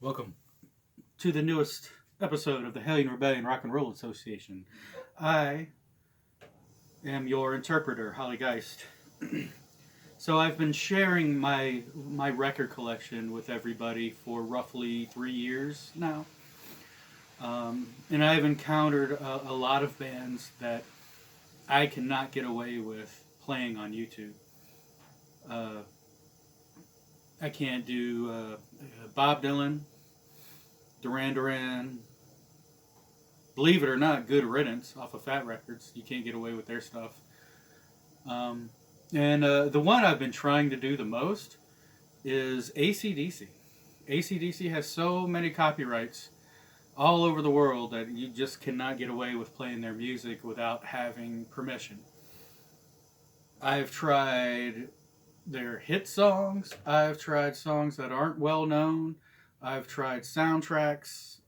Welcome to the newest episode of the Hellion Rebellion Rock and Roll Association. I am your interpreter, Holly Geist. So I've been sharing my record collection with everybody for roughly 3 years now. And I've encountered a lot of bands that I cannot get away with playing on YouTube. I can't do Bob Dylan, Duran Duran. Believe it or not, Good Riddance off of Fat Records. You can't get away with their stuff. And the one I've been trying to do the most is AC/DC. AC/DC has so many copyrights all over the world that you just cannot get away with playing their music without having permission. I've tried their hit songs. I've tried songs that aren't well known. I've tried soundtracks.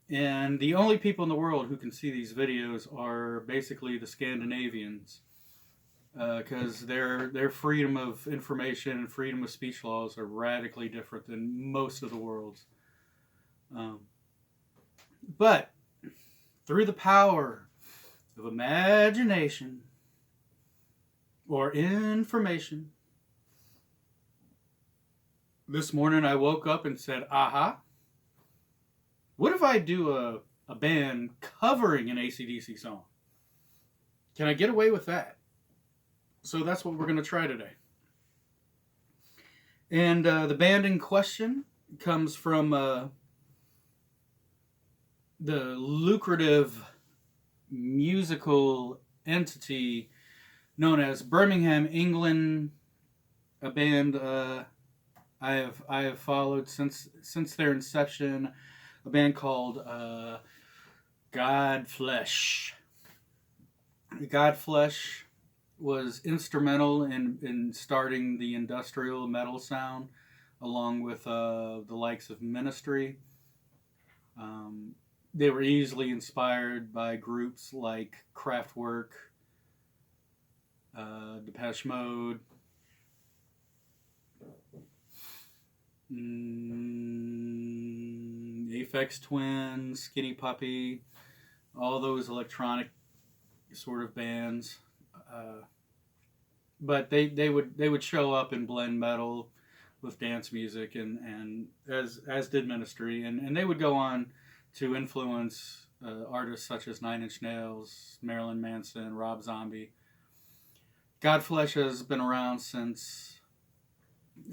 And the only people in the world who can see these videos are basically the Scandinavians. Because their freedom of information and freedom of speech laws are radically different than most of the world's. But through the power of imagination or information, this morning I woke up and said, aha, what if I do a band covering an AC/DC song? Can I get away with that? So that's what we're going to try today. And the band in question comes from the lucrative musical entity known as Birmingham, England, a band I have followed since their inception, a band called Godflesh. Godflesh was instrumental in starting the industrial metal sound, along with the likes of Ministry. They were easily inspired by groups like Kraftwerk, Depeche Mode, Aphex Twin, Skinny Puppy, all those electronic sort of bands. But they would show up and blend metal with dance music, and as did Ministry, and they would go on to influence artists such as Nine Inch Nails, Marilyn Manson, Rob Zombie. Godflesh has been around since,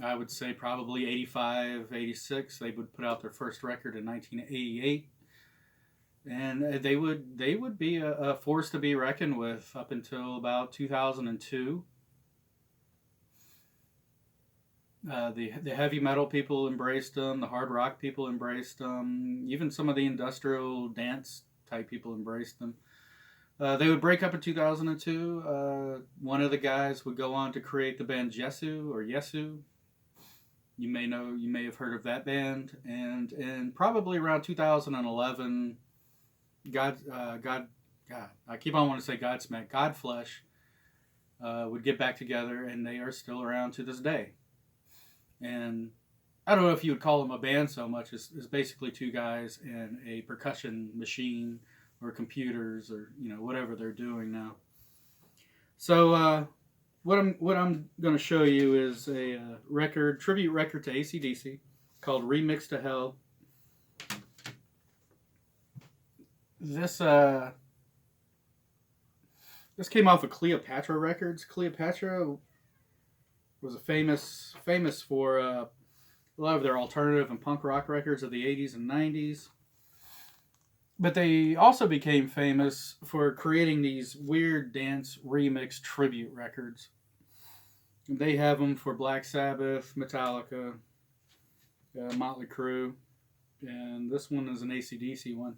I would say, probably 85, 86. They would put out their first record in 1988. And they would be a force to be reckoned with up until about 2002. The heavy metal people embraced them. The hard rock people embraced them. Even some of the industrial dance type people embraced them. They would break up in 2002. One of the guys would go on to create the band Yesu. You may have heard of that band. And probably around 2011, I keep on wanting to say Godsmack, Godflesh would get back together, and they are still around to this day. And I don't know if you would call them a band so much as basically two guys and a percussion machine or computers or whatever they're doing now. So what I'm going to show you is a tribute record to AC/DC called Remixed to Hell. This came off of Cleopatra Records. Cleopatra was famous for a lot of their alternative and punk rock records of the 80s and 90s. But they also became famous for creating these weird dance remix tribute records. They have them for Black Sabbath, Metallica, Motley Crue, and this one is an AC/DC one.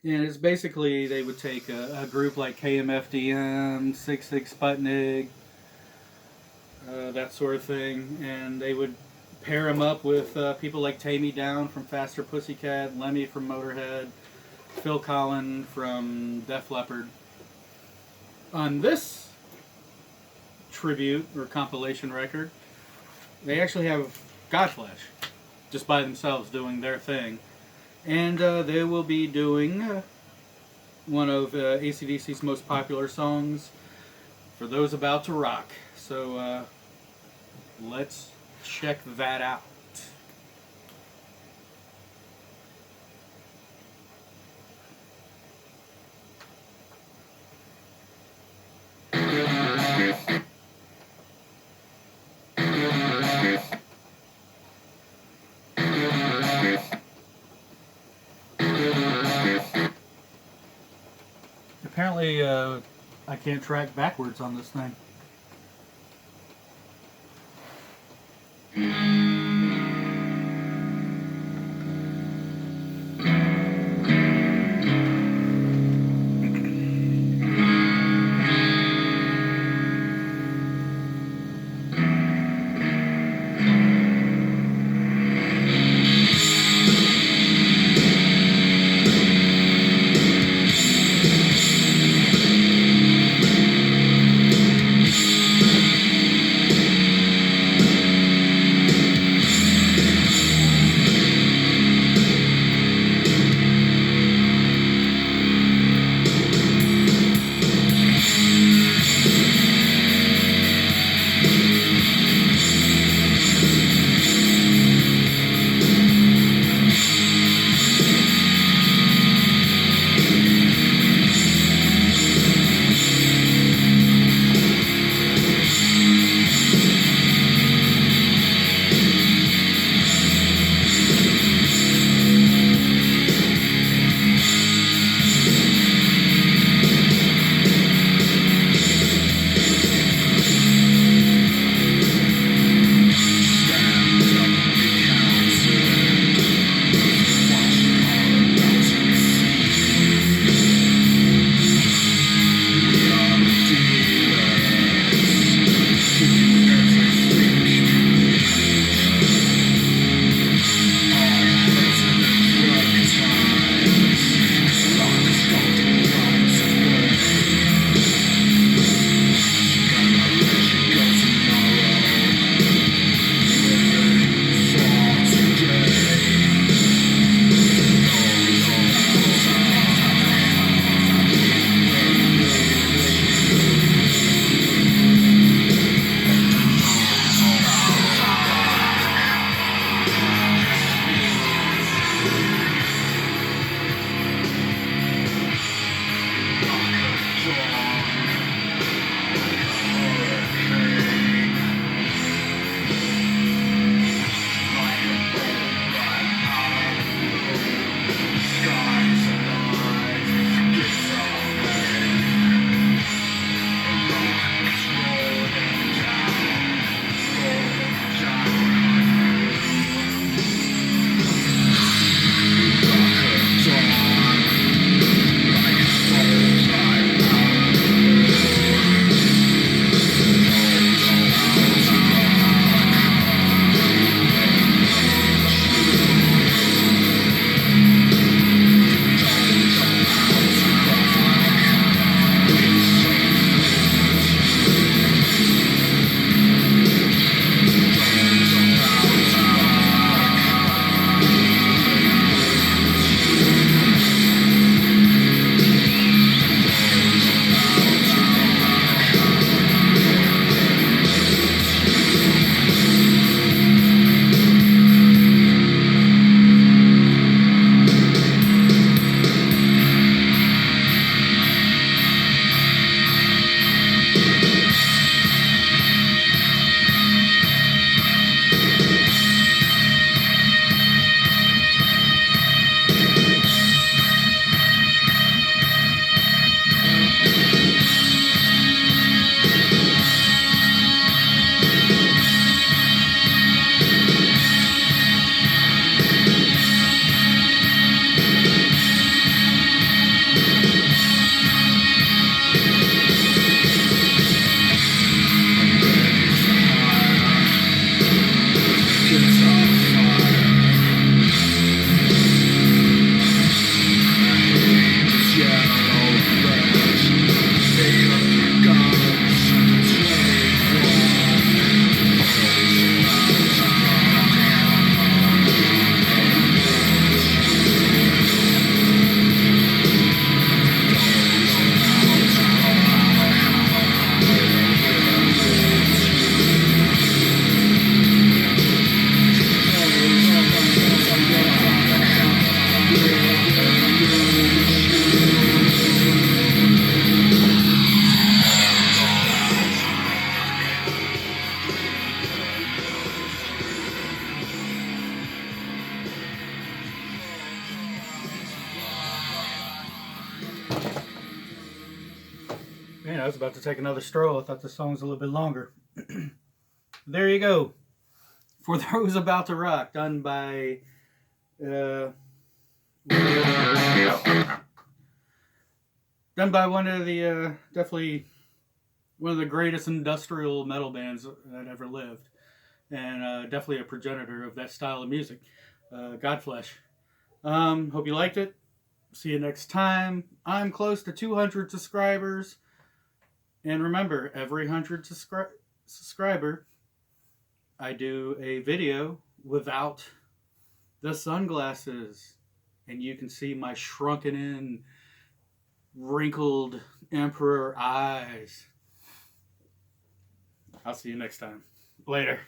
And it's basically they would take a group like KMFDM, 6 Sputnik, that sort of thing, and they would pair them up with people like Tay Me Down from Faster Pussycat, Lemmy from Motorhead, Phil Collin from Def Leppard. On this tribute or compilation record. They actually have Godflesh just by themselves doing their thing. And they will be doing one of AC/DC's most popular songs, For Those About to Rock. So let's check that out. Apparently, I can't track backwards on this thing. Man, I was about to take another stroll. I thought the song was a little bit longer. There you go. For Those About to Rock, done by done by one of the definitely one of the greatest industrial metal bands that ever lived, and definitely a progenitor of that style of music, Godflesh. Hope you liked it. See you next time. I'm close to 200 subscribers, and remember, every 100 subscriber, I do a video without the sunglasses, and you can see my shrunken in, wrinkled emperor eyes. I'll see you next time. Later.